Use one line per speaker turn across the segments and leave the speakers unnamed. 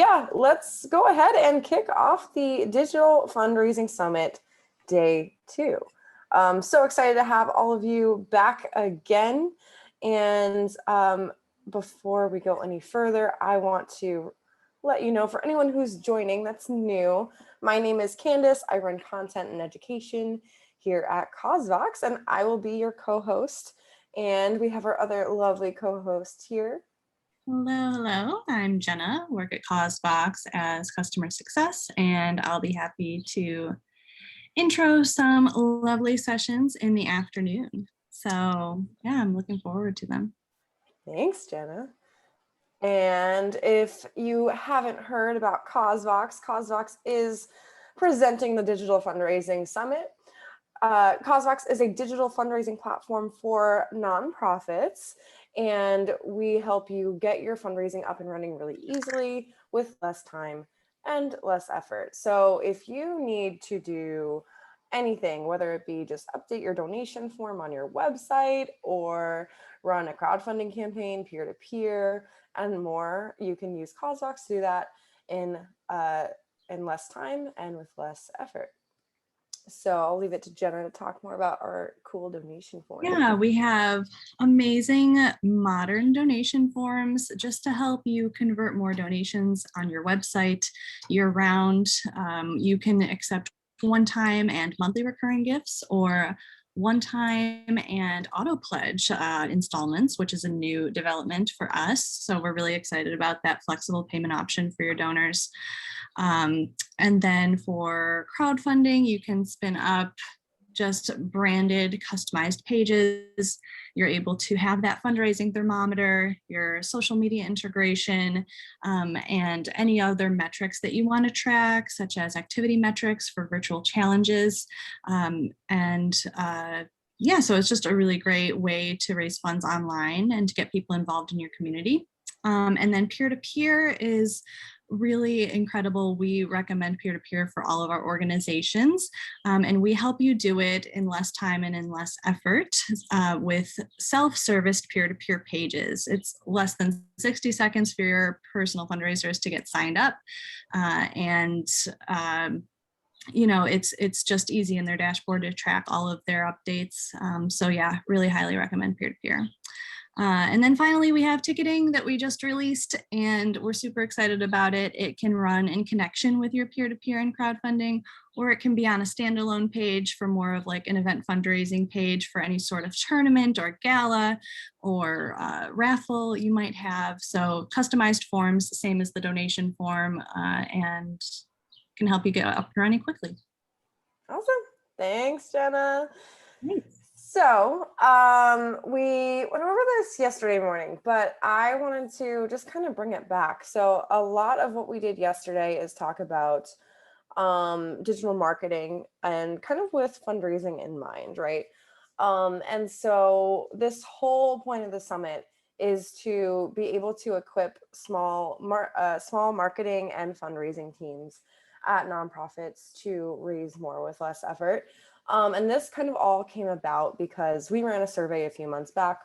Yeah, let's go ahead and kick off the Digital Fundraising Summit Day 2. So excited to have all of you back again. And before we go any further, I want to let you know, for anyone who's joining that's new, my name is Candace. I run content and education here at CauseVox, and I will be your co-host. And we have our other lovely co-host here.
Hello. I'm Jenna, work at CauseVox as customer success, and I'll be happy to intro some lovely sessions in the afternoon. So yeah, I'm looking forward to them.
Thanks, Jenna. And if you haven't heard about CauseVox, CauseVox is presenting the Digital Fundraising Summit. CauseVox is a digital fundraising platform for nonprofits, and we help you get your fundraising up and running really easily with less time and less effort. So if you need to do anything, whether it be just update your donation form on your website or run a crowdfunding campaign, peer-to-peer, and more, you can use CauseVox to do that in less time and with less effort. So I'll leave it to Jenna to talk more about our cool donation form.
Yeah, we have amazing modern donation forms just to help you convert more donations on your website year-round. You can accept one-time and monthly recurring gifts, or one-time and auto pledge installments, which is a new development for us. So we're really excited about that flexible payment option for your donors. And then for crowdfunding, you can spin up just branded, customized pages. You're able to have that fundraising thermometer, your social media integration, and any other metrics that you want to track, such as activity metrics for virtual challenges. Yeah, so it's just a really great way to raise funds online and to get people involved in your community. And then peer-to-peer is really incredible. We recommend peer-to-peer for all of our organizations, and we help you do it in less time and in less effort with self-serviced peer-to-peer pages. It's less than 60 seconds for your personal fundraisers to get signed up, you know, it's just easy in their dashboard to track all of their updates. So yeah, really highly recommend peer-to-peer. And then finally, we have ticketing that we just released, and we're super excited about it. It can run in connection with your peer-to-peer and crowdfunding, or it can be on a standalone page for more of like an event fundraising page for any sort of tournament or gala or raffle you might have. So customized forms, same as the donation form, and can help you get up and running quickly.
Awesome. Thanks, Jenna.
Thanks.
So we went over this yesterday morning, but I wanted to just kind of bring it back. So a lot of what we did yesterday is talk about digital marketing and kind of with fundraising in mind, right? And so this whole point of the summit is to be able to equip small marketing and fundraising teams at nonprofits to raise more with less effort. And this kind of all came about because we ran a survey a few months back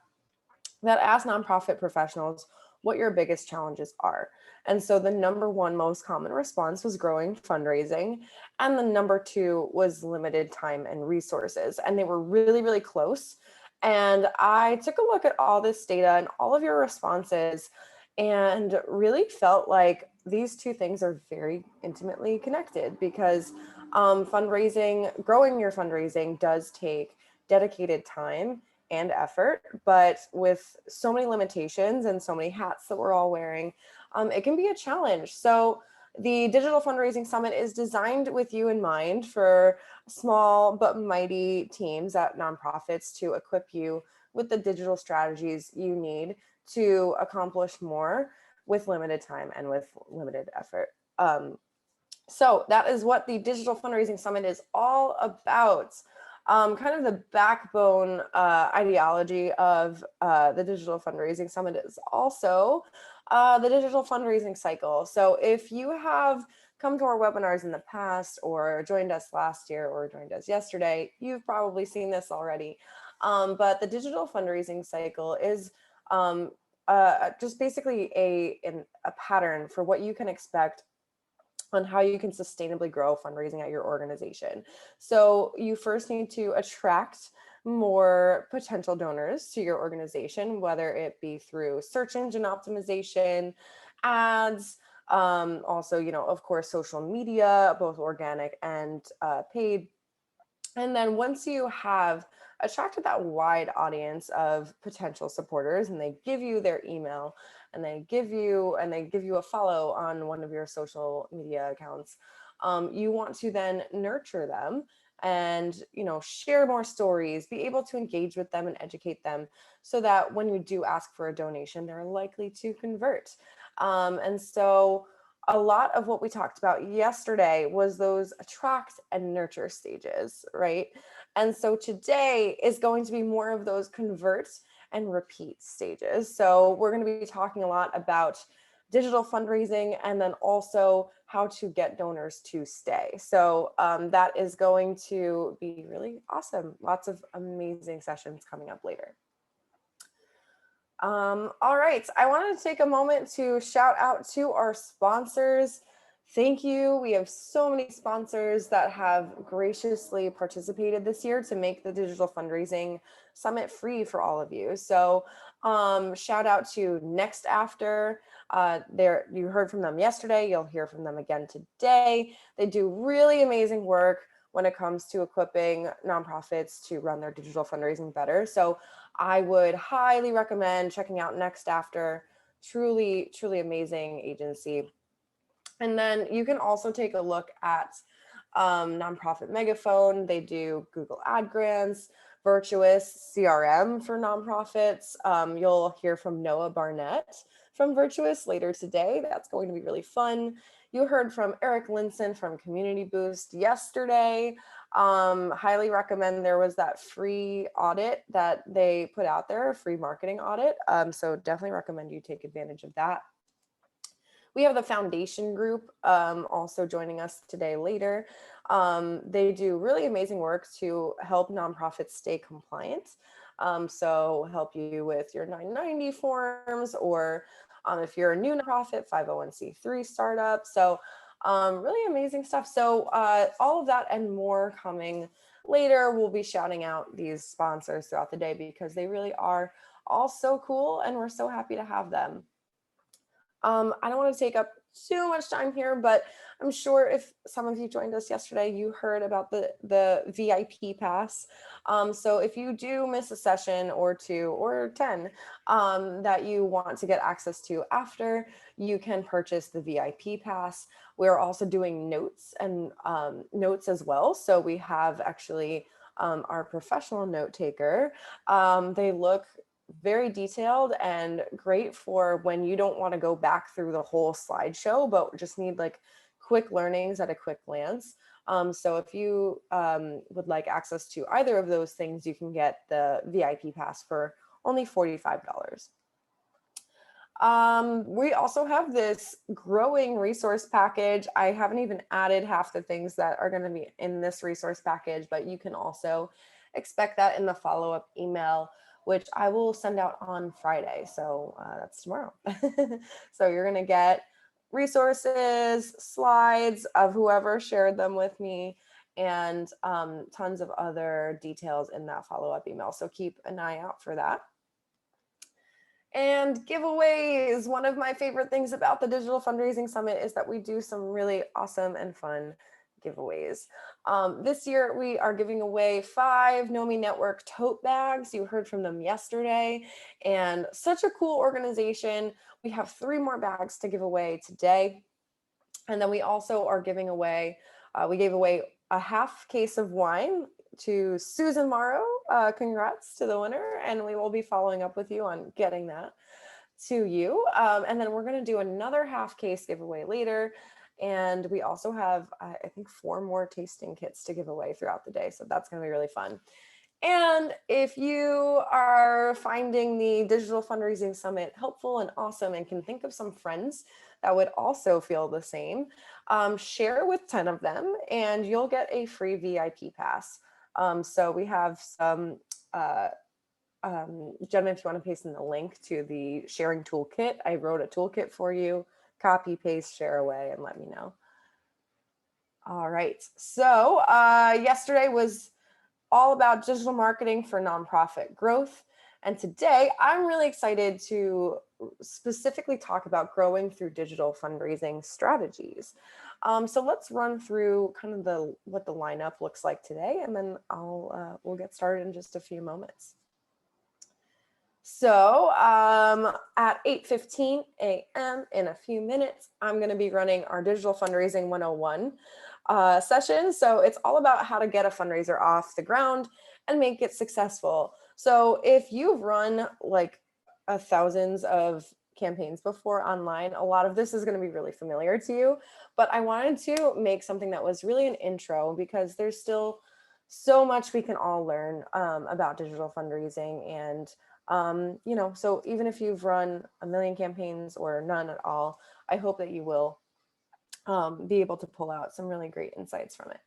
that asked nonprofit professionals what your biggest challenges are. And so the number one most common response was growing fundraising. And the number two was limited time and resources. And they were really, really close. And I took a look at all this data and all of your responses and really felt like these two things are very intimately connected, because growing your fundraising does take dedicated time and effort, but with so many limitations and so many hats that we're all wearing, it can be a challenge. So the Digital Fundraising Summit is designed with you in mind for small but mighty teams at nonprofits to equip you with the digital strategies you need to accomplish more with limited time and with limited effort. So that is what the Digital Fundraising Summit is all about. Kind of the backbone ideology of the Digital Fundraising Summit is also the digital fundraising cycle. So if you have come to our webinars in the past or joined us last year or joined us yesterday, you've probably seen this already. But the digital fundraising cycle is just basically a pattern for what you can expect on how you can sustainably grow fundraising at your organization. So you first need to attract more potential donors to your organization, whether it be through search engine optimization, ads, also, of course, social media, both organic and paid. And then once you have attracted that wide audience of potential supporters and they give you their email and they give you a follow on one of your social media accounts, you want to then nurture them and share more stories, be able to engage with them and educate them so that when you do ask for a donation, they're likely to convert. And so a lot of what we talked about yesterday was those attract and nurture stages, right? And so today is going to be more of those convert and repeat stages. So we're going to be talking a lot about digital fundraising and then also how to get donors to stay. So that is going to be really awesome. Lots of amazing sessions coming up later. All right, I wanted to take a moment to shout out to our sponsors. Thank you. We have so many sponsors that have graciously participated this year to make the Digital Fundraising Summit free for all of you. So shout out to Next After. You heard from them yesterday. You'll hear from them again today. They do really amazing work when it comes to equipping nonprofits to run their digital fundraising better. So I would highly recommend checking out Next After. Truly, truly amazing agency. And then you can also take a look at Nonprofit Megaphone. They do Google Ad Grants, Virtuous CRM for nonprofits. You'll hear from Noah Barnett from Virtuous later today. That's going to be really fun. You heard from Eric Linson from Community Boost yesterday. Highly recommend. There was that free audit that they put out there, a free marketing audit. So definitely recommend you take advantage of that. We have the foundation group also joining us today later. They do really amazing work to help nonprofits stay compliant. So help you with your 990 forms, or if you're a new nonprofit, 501c3 startup. So really amazing stuff. So all of that and more coming later. We'll be shouting out these sponsors throughout the day because they really are all so cool and we're so happy to have them. I don't want to take up too much time here, but I'm sure if some of you joined us yesterday, you heard about the VIP pass. So if you do miss a session or 2 or 10 that you want to get access to after, you can purchase the VIP pass. We're also doing notes and notes as well. So we have actually our professional note taker. They look very detailed and great for when you don't want to go back through the whole slideshow, but just need like quick learnings at a quick glance. So if you would like access to either of those things, you can get the VIP pass for only $45. We also have this growing resource package. I haven't even added half the things that are going to be in this resource package, but you can also expect that in the follow-up email, which I will send out on Friday. So that's tomorrow. So you're going to get resources, slides of whoever shared them with me, and tons of other details in that follow-up email. So keep an eye out for that. And giveaways. One of my favorite things about the Digital Fundraising Summit is that we do some really awesome and fun giveaways. This year, we are giving away 5 Nomi Network tote bags. You heard from them yesterday, and such a cool organization. We have 3 more bags to give away today. And then we also are giving away, we gave away a half case of wine to Susan Morrow. Congrats to the winner, and we will be following up with you on getting that to you. And then we're going to do another half case giveaway later. And we also have, I think, 4 more tasting kits to give away throughout the day. So that's going to be really fun. And if you are finding the Digital Fundraising Summit helpful and awesome and can think of some friends that would also feel the same, share with 10 of them and you'll get a free VIP pass. So we have some Jenna, if you want to paste in the link to the sharing toolkit, I wrote a toolkit for you. Copy, paste, share away, and let me know. All right. So yesterday was all about digital marketing for nonprofit growth. And today I'm really excited to specifically talk about growing through digital fundraising strategies. So let's run through kind of what the lineup looks like today, and then we'll get started in just a few moments. So at 8:15 a.m. in a few minutes, I'm going to be running our Digital Fundraising 101 session. So it's all about how to get a fundraiser off the ground and make it successful. So if you've run like thousands of campaigns before online, a lot of this is going to be really familiar to you. But I wanted to make something that was really an intro, because there's still so much we can all learn about digital fundraising. And so even if you've run a million campaigns or none at all, I hope that you will be able to pull out some really great insights from it.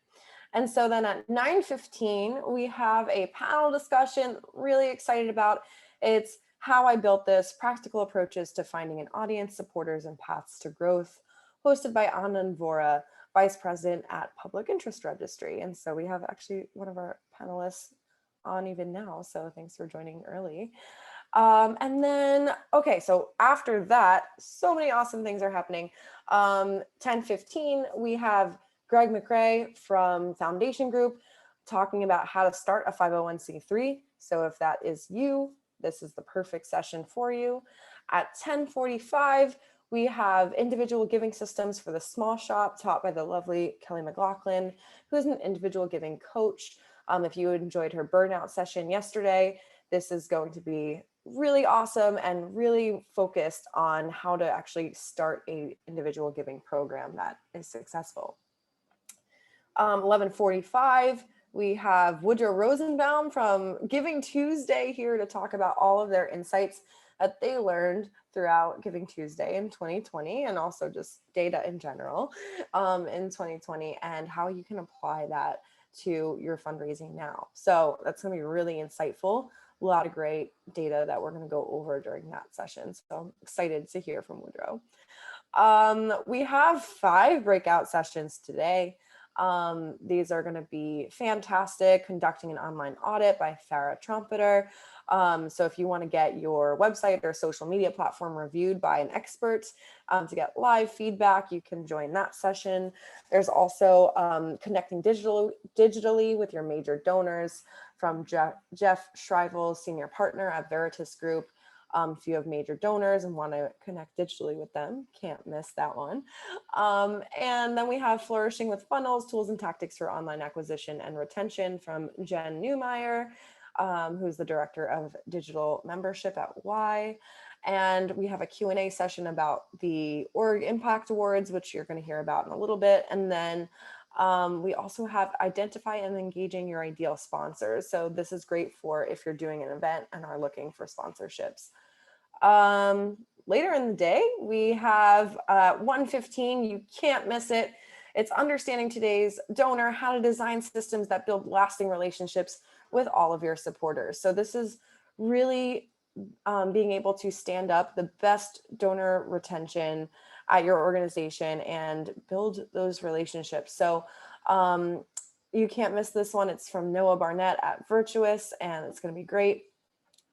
And so then at 9:15, we have a panel discussion, really excited about. It's how I built this, practical approaches to finding an audience, supporters, and paths to growth, hosted by Anand Vora, Vice President at Public Interest Registry. And so we have actually one of our panelists on even now. So thanks for joining early. And then, okay, so after that, so many awesome things are happening. 10:15, we have Greg McRae from Foundation Group talking about how to start a 501c3. So if that is you, this is the perfect session for you. At 10:45, we have individual giving systems for the small shop, taught by the lovely Kelly McLaughlin, who is an individual giving coach. If you enjoyed her burnout session yesterday, this is going to be really awesome and really focused on how to actually start a individual giving program that is successful. 11:45, we have Woodrow Rosenbaum from Giving Tuesday here to talk about all of their insights that they learned throughout Giving Tuesday in 2020, and also just data in general in 2020, and how you can apply that to your fundraising now. So that's going to be really insightful. A lot of great data that we're going to go over during that session. So I'm excited to hear from Woodrow. We have 5 breakout sessions today. These are going to be fantastic. Conducting an online audit by Farah Trumpeter. So if you want to get your website or social media platform reviewed by an expert to get live feedback, you can join that session. There's also connecting digitally with your major donors from Jeff Shrivel, Senior Partner at Veritas Group. If you have major donors and want to connect digitally with them, can't miss that one. And then we have Flourishing with Funnels, Tools and Tactics for Online Acquisition and Retention from Jen Newmeyer, who's the Director of Digital Membership at Y. And we have a Q&A session about the Org Impact Awards, which you're going to hear about in a little bit. And then we also have Identify and Engaging Your Ideal Sponsors. So this is great for if you're doing an event and are looking for sponsorships. Later in the day, we have 1:15, you can't miss it. It's Understanding Today's Donor, How to Design Systems that Build Lasting Relationships with all of your supporters. So this is really being able to stand up the best donor retention at your organization and build those relationships. So you can't miss this one. It's from Noah Barnett at Virtuous, and it's going to be great.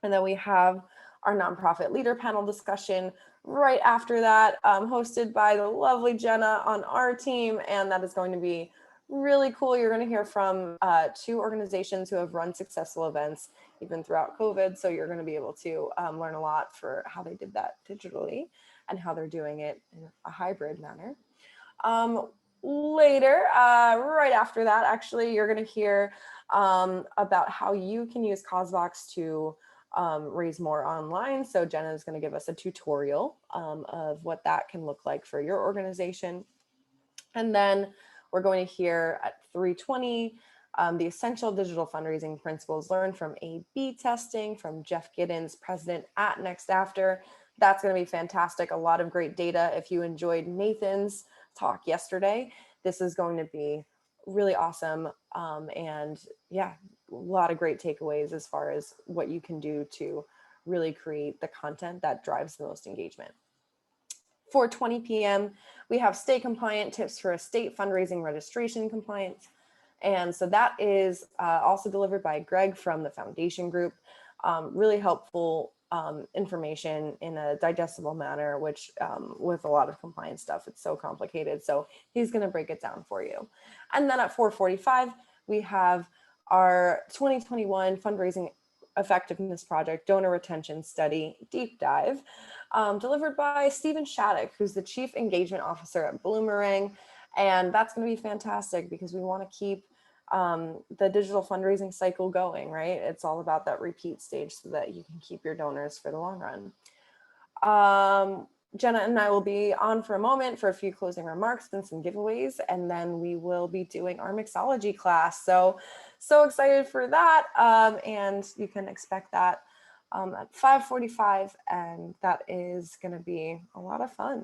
And then we have our nonprofit leader panel discussion right after that, hosted by the lovely Jenna on our team. And that is going to be really cool. You're going to hear from 2 organizations who have run successful events even throughout COVID. So you're going to be able to learn a lot for how they did that digitally and how they're doing it in a hybrid manner. Later, right after that, actually, you're going to hear about how you can use CauseVox to raise more online. So Jenna is going to give us a tutorial of what that can look like for your organization. And then we're going to hear at 3:20 the essential digital fundraising principles learned from A/B testing from Jeff Giddens, president at Next After. That's going to be fantastic. A lot of great data. If you enjoyed Nathan's talk yesterday, this is going to be really awesome. And yeah, lot of great takeaways as far as what you can do to really create the content that drives the most engagement. 4:20 p.m., we have state compliant tips for estate fundraising registration compliance. And so that is also delivered by Greg from the foundation group. Really helpful information in a digestible manner, which with a lot of compliance stuff, it's so complicated. So he's going to break it down for you. And then at 4:45, we have our 2021 fundraising effectiveness project donor retention study deep dive, delivered by Stephen Shattuck, who's the Chief Engagement Officer at Bloomerang. And that's going to be fantastic because we want to keep the digital fundraising cycle going, right? It's all about that repeat stage so that you can keep your donors for the long run. Jenna and I will be on for a moment for a few closing remarks and some giveaways, and then we will be doing our mixology class. So excited for that. And you can expect that at 5:45, and that is going to be a lot of fun.